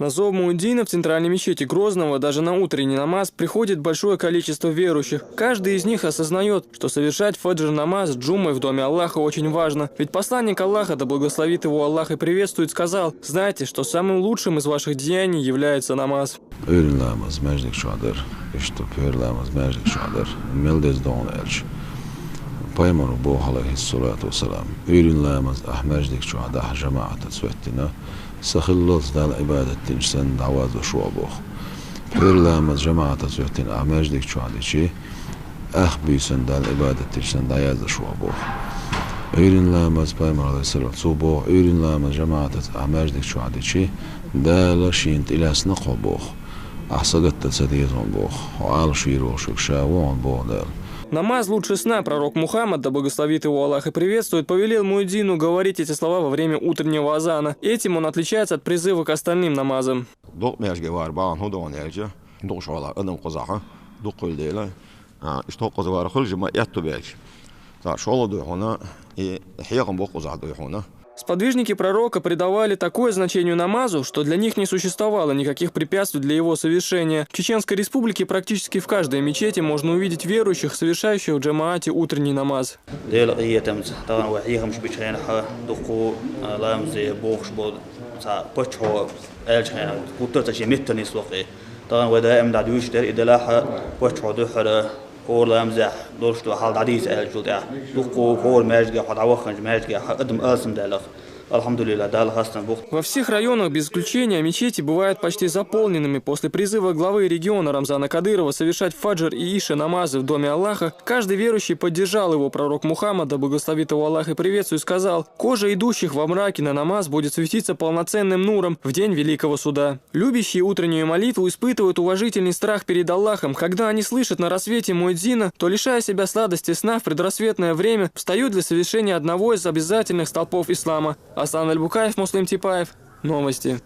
На зов муэдзина в центральной мечети Грозного даже на утренний намаз приходит большое количество верующих. Каждый из них осознает, что совершать фаджр-намаз с джуммой в доме Аллаха очень важно. Ведь посланник Аллаха, да благословит его Аллах и приветствует, сказал: «Знайте, что самым лучшим из ваших деяний является намаз». Peygamber bu aleyhissalatu vesselam. Ürünlerimiz ahmejdik şu anda cemaat svettina. Sahillos dal ibadetin sen davaz ve şuabuh. Ürünlerimiz cemaat svettin ahmejdik şu anda çi. Ahbisen dal ibadetin sen dayaz ve şuabuh. Ürünlerimiz Peygamber aleyhissalatu subuh. Ürünlerimiz cemaat ahmejdik şu anda çi. Dal şint ilasna qabuh. Ahsagat tsadiyazon buh. Al shiru shukshawon buh dal. Намаз лучше сна. Пророк Мухаммад, да благословит его Аллах и приветствует, повелел муэдзину говорить эти слова во время утреннего азана. Этим он отличается от призыва к остальным намазам. Сподвижники пророка придавали такое значение намазу, что для них не существовало никаких препятствий для его совершения. В Чеченской республике практически в каждой мечети можно увидеть верующих, совершающих в джамаате утренний намаз. كور لا يمزح دورش تو حال عديس الجلد دقو كور ماجي حد عوخنج ماجي قدم قاسم دالخ الحمدلله دال хастан бух. Во всех районах без исключения мечети бывают почти заполненными. После призыва главы региона Рамзана Кадырова совершать фаджр и иша намазы в доме Аллаха, каждый верующий поддержал его. Пророк Мухаммад, да благословит его Аллах и приветствует, сказал: «Кожа идущих во мраке на намаз будет светиться полноценным нуром в день Великого Суда». Любящие утреннюю молитву испытывают уважительный страх перед Аллахом. Когда они слышат на рассвете муэдзина, то, лишая себя сладости сна в предрассветное время, встают для совершения одного из обязательных столпов ислама. Асан Аль-Букаев, Муслим Типаев. Новости.